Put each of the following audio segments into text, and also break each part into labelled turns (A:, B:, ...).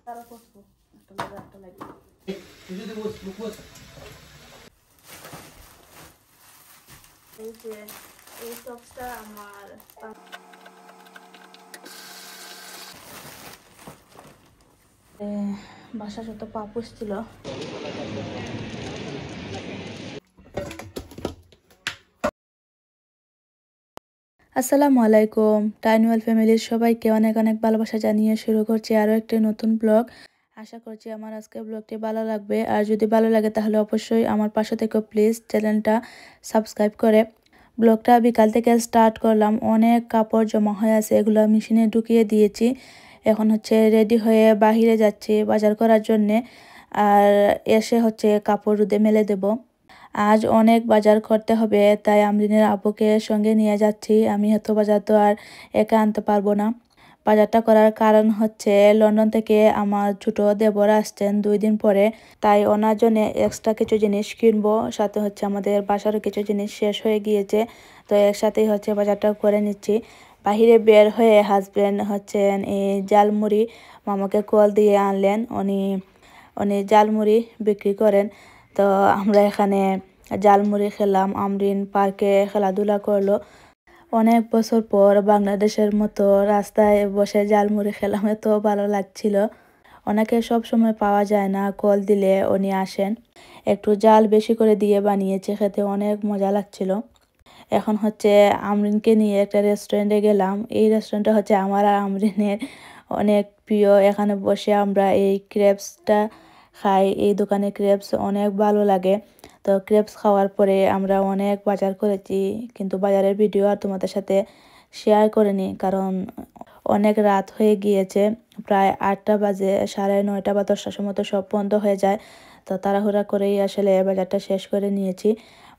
A: তারা করবো একটা লাগে একটা লাগে এই যে এই টপসটা আমার বাসা যত পাপুস ছিল আসসালামু আলাইকুম টাইনওয়াল ফ্যামিলির সবাইকে অনেক অনেক ভালোবাসা জানিয়ে শুরু করছি আরও একটি নতুন ব্লগ। আশা করছি আমার আজকের ব্লগটি ভালো লাগবে, আর যদি ভালো লাগে তাহলে অবশ্যই আমার পাশে থেকে প্লিজ চ্যানেলটা সাবস্ক্রাইব করে। ব্লগটা বিকাল থেকে স্টার্ট করলাম, অনেক কাপড় জমা হয়ে আছে, এগুলো মেশিনে ঢুকিয়ে দিয়েছি। এখন হচ্ছে রেডি হয়ে বাহিরে যাচ্ছি বাজার করার জন্যে, আর এসে হচ্ছে কাপড় রোদে মেলে দেব। আজ অনেক বাজার করতে হবে, তাই আমরিনের আব্বুকে সঙ্গে নিয়ে যাচ্ছি। আমি এত বাজার তো আর একা আনতে পারবো না। বাজারটা করার কারণ হচ্ছে লন্ডন থেকে আমার ছোট দেবর আসছেন 2 দিন পরে, তাই ওনার জন্য এক্সট্রা কিছু জিনিস কিনবো। সাথে হচ্ছে আমাদের বাসারও কিছু জিনিস শেষ হয়ে গিয়েছে, তো একসাথেই হচ্ছে বাজারটা করে নিচ্ছি। বাহিরে বের হয়ে হাজব্যান্ড হচ্ছেন এই জালমুড়ি মামাকে কল দিয়ে আনলেন। উনি জালমুড়ি বিক্রি করেন, তো আমরা এখানে জালমুড়ি খেলাম। আমরিন পার্কে খেলাধুলা করলো। অনেক বছর পর বাংলাদেশের মতো রাস্তায় বসে জালমুড়ি খেলাম, এত ভালো লাগছিল। ওনাকে সব সময় পাওয়া যায় না, কল দিলে উনি আসেন। একটু জাল বেশি করে দিয়ে বানিয়েছে, খেতে অনেক মজা লাগছিল। এখন হচ্ছে আমরিনকে নিয়ে একটা রেস্টুরেন্টে গেলাম। এই রেস্টুরেন্টটা হচ্ছে আমার আর আমরিনের অনেক প্রিয়। এখানে বসে আমরা এই ক্রেপসটা খাই। এই দোকানে ক্রেপস অনেক ভালো লাগে। তো ক্রেপস খাওয়ার পরে আমরা অনেক বাজার করেছি, কিন্তু বাজারের ভিডিও আর তোমাদের সাথে শেয়ার করিনি, কারণ অনেক রাত হয়ে গিয়েছে। প্রায় 8টা বাজে, 9:30 বা 10টার সময় তো সব বন্ধ হয়ে যায়। তো তাড়াহুড়া করেই আসলে বাজারটা শেষ করে নিয়েছি,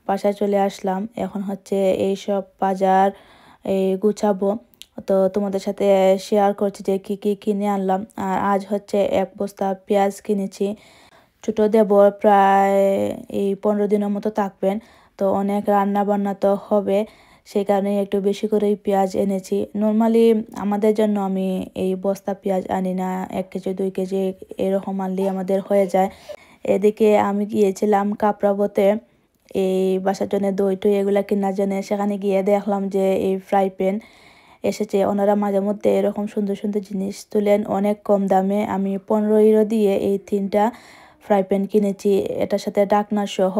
A: বাসায় চলে আসলাম। এখন হচ্ছে এই সব বাজার গুছাবো, তো তোমাদের সাথে শেয়ার করছি যে কি কি কিনে আনলাম। আর আজ হচ্ছে 1 বস্তা পেঁয়াজ কিনেছি। ছোট দেবর প্রায় এই 15 দিনের মতো থাকবেন, তো অনেক রান্না বান্না তো হবে, সেই কারণে একটু বেশি করেই পেঁয়াজ এনেছি। নর্মালি আমাদের জন্য আমি এই বস্তা পেঁয়াজ আনি না, 1 কেজি 2 কেজি এরকম আনলেই আমাদের হয়ে যায়। এদিকে আমি গিয়েছিলাম কাপড়াবতে এই বাসার জন্য দই টই এগুলা কেনার জন্য। সেখানে গিয়ে দেখলাম যে এই ফ্রাই প্যান এসেছে। ওনারা মাঝে মধ্যে এরকম সুন্দর সুন্দর জিনিস তুলেন অনেক কম দামে। আমি 15 ইউরো দিয়ে এই 3টা ফ্রাই প্যান কিনেছি, এটার সাথে ডাকনা সহ।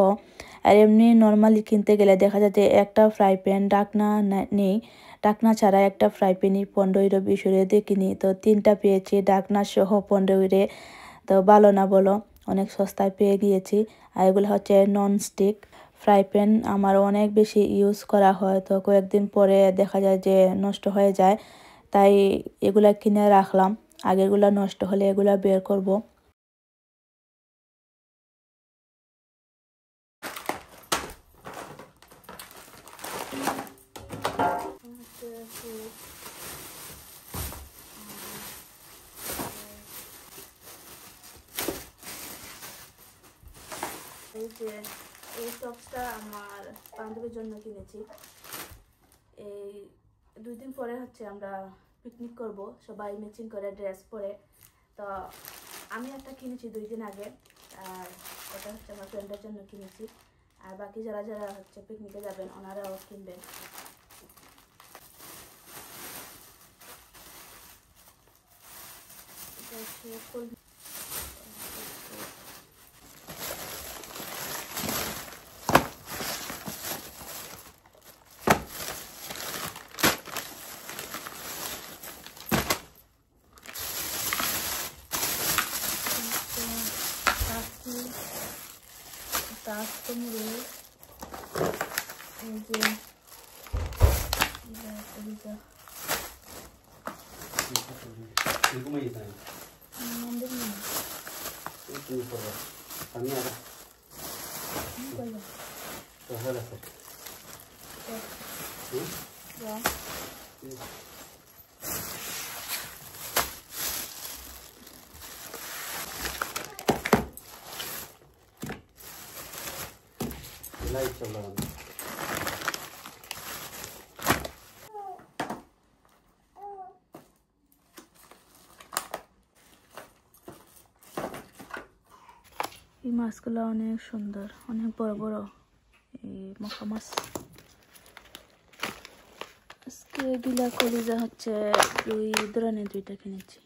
A: আর এমনি নর্মালি কিনতে গেলে দেখা যায় যে একটা ফ্রাই প্যান ডাকনা নেই, ডাকনা ছাড়া একটা ফ্রাই প্যানই 15 ইউরো 20 ইউরো দিয়ে কিনি, তো 3টা পেয়েছি ডাকনা সহ 15 ইউরো। তো ভালো না বলো, অনেক সস্তায় পেয়ে গিয়েছি। আর এগুলো হচ্ছে নন স্টিক ফ্রাই প্যান, আমার অনেক বেশি ইউজ করা হয়, তো কয়েকদিন পরে দেখা যায় যে নষ্ট হয়ে যায়, তাই এগুলা কিনে রাখলাম। আগেরগুলা নষ্ট হলে এগুলা বের করব। এই যে এই টপসটা আমার বান্ধবীর জন্য কিনেছি। এই 2 দিন পরে হচ্ছে আমরা পিকনিক করব, সবাই ম্যাচিং করে ড্রেস পরে। তো আমি একটা কিনেছি 2 দিন আগে, আর এটা হচ্ছে আমার ফ্রেন্ডের জন্য কিনেছি। আর বাকি যারা যারা হচ্ছে পিকনিকে যাবেন ওনারাও কিনবেন। এটা হচ্ছে তাজমহল, এই যে
B: লাইট চালানো।
A: এই মাছগুলো অনেক সুন্দর, অনেক বড় বড় এই মখা মাছ। আজকে এগুলা কলিজা হচ্ছে দুই ধরনের, দুইটা কিনেছি,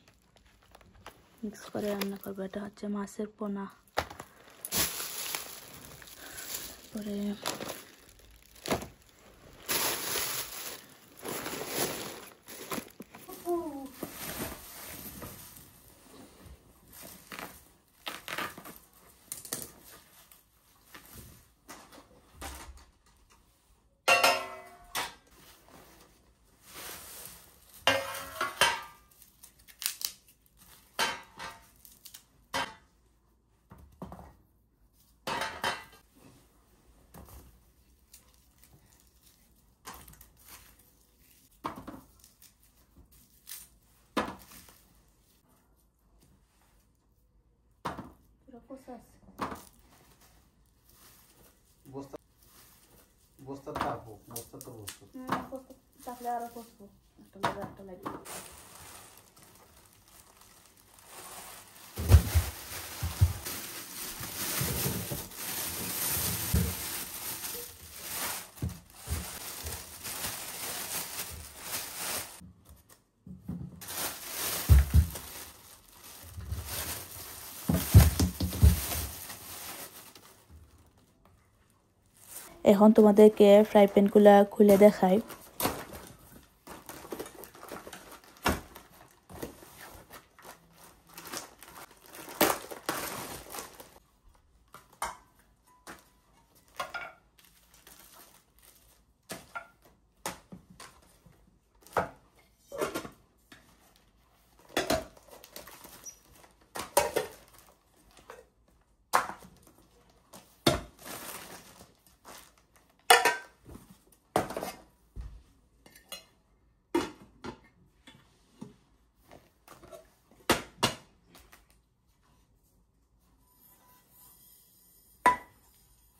A: মিক্স করে রান্না করবো। এটা হচ্ছে মাছের পোনা। পরে
B: বস্তা থাকবো, বস্তা তো বস্তু
A: থাকলে আরো বসবো, একটা লাগবে। এখন তোমাদেরকে ফ্রাই প্যানগুলা খুলে দেখাই।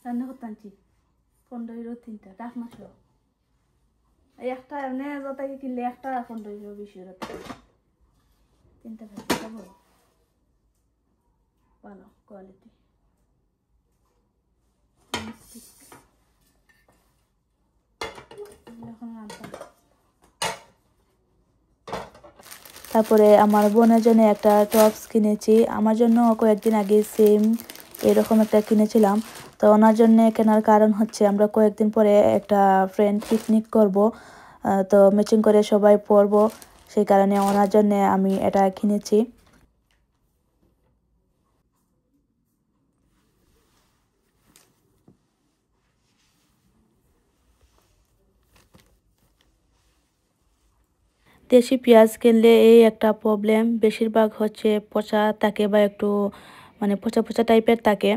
A: রান্না করতে আনছি 15-3টা ডাক মাছ, একটা এমনি যত কিনলে একটা 15-20 3টা ভেজে খাবো, ভালো কোয়ালিটি। এখন রান্না, তারপরে আমার বোনের জন্য একটা টপস কিনেছি। আমার জন্য কয়েকদিন আগে সেম এরকম একটা কিনেছিলাম। তো ওনার জন্য কেনার কারণ হচ্ছে আমরা কয়েকদিন পরে একটা ফ্রেন্ড পিকনিক করব, তো ম্যাচিং করে সবাই পরবো, সেই কারণে ওনার জন্য আমি এটা কিনেছি। দেশি পেঁয়াজ কিনলে এই একটা প্রবলেম, বেশিরভাগ হচ্ছে পচা থাকে বা একটু মানে পচা পচা টাইপের থাকে।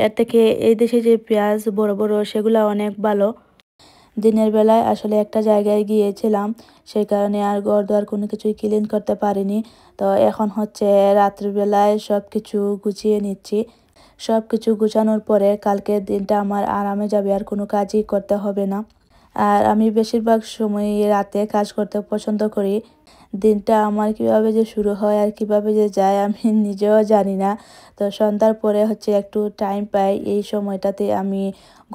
A: এর থেকে এই দেশে যে পেঁয়াজ বড় বড় সেগুলো অনেক ভালো। দিনের বেলায় আসলে একটা জায়গায় গিয়েছিলাম, সেই কারণে আর ঘর দোয়ার কোনো কিছুই ক্লিন করতে পারিনি। তো এখন হচ্ছে রাত্রিবেলায় সব কিছু গুছিয়ে নিচ্ছি। সব কিছু গুছানোর পরে কালকের দিনটা আমার আরামে যাবে, আর কোনো কাজই করতে হবে না। আর আমি বেশিরভাগ সময় রাতে কাজ করতে পছন্দ করি। দিনটা আমার কিভাবে যে শুরু হয় আর কিভাবে যে যায় আমি নিজেও জানি না। তো সন্ধ্যার পরে হচ্ছে একটু টাইম পাই, এই সময়টাতে আমি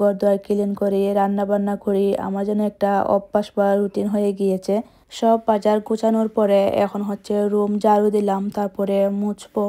A: ঘরদোর ক্লিন করি, রান্না বান্না করি। আমার জন্য একটা অভ্যাস বা রুটিন হয়ে গিয়েছে। সব বাজার গোছানোর পরে এখন হচ্ছে রুম ঝাড়ু দিলাম, তারপরে মুছবো।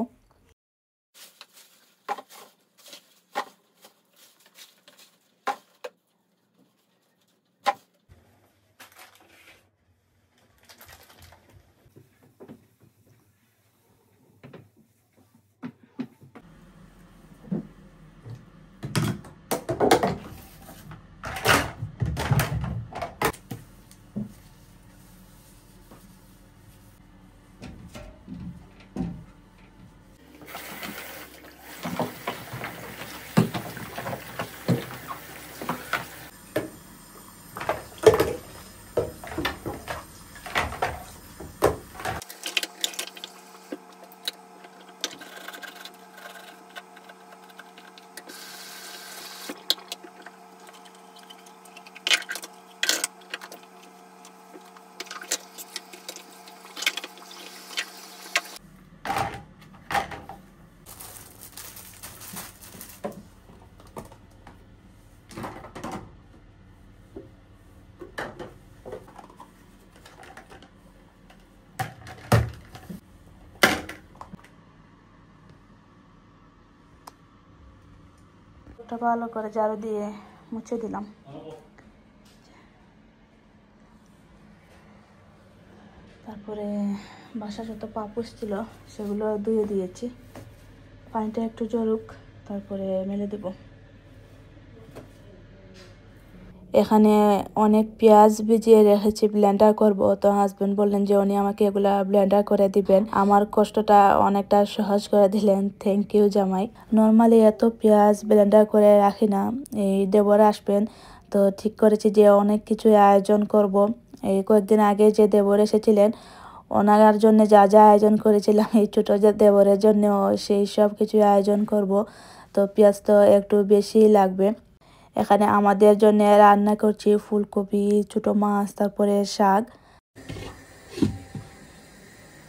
A: ঘরটা ভালো করে ঝাড়ু দিয়ে মুছে দিলাম। তারপরে বাসা যত পাপোশ ছিল সেগুলো ধুয়ে দিয়েছি, পানিটা একটু ঝরুক তারপরে মেলে দেব। এখানে অনেক পেঁয়াজ ভিজিয়ে রেখেছি, ব্লেন্ডার করব। তো হাজবেন্ড বললেন যে উনি আমাকে এগুলা ব্লেন্ডার করে দিবেন, আমার কষ্টটা অনেকটা সহজ করে দিলেন। থ্যাংক ইউ জামাই। নর্মালি এত পেঁয়াজ ব্লেন্ডার করে রাখি না, এই দেবর আসবেন তো ঠিক করেছি যে অনেক কিছু আয়োজন করব। এই কয়েকদিন আগে যে দেবর এসেছিলেন ওনার জন্য যা যা আয়োজন করেছিলাম এই ছোট যে দেবরের জন্য সেই সব কিছু আয়োজন করব। তো পেঁয়াজ তো একটু বেশি লাগবে। এখানে আমাদের জন্য রান্না করছি ফুলকপি, ছোটো মাছ, তারপরে শাক।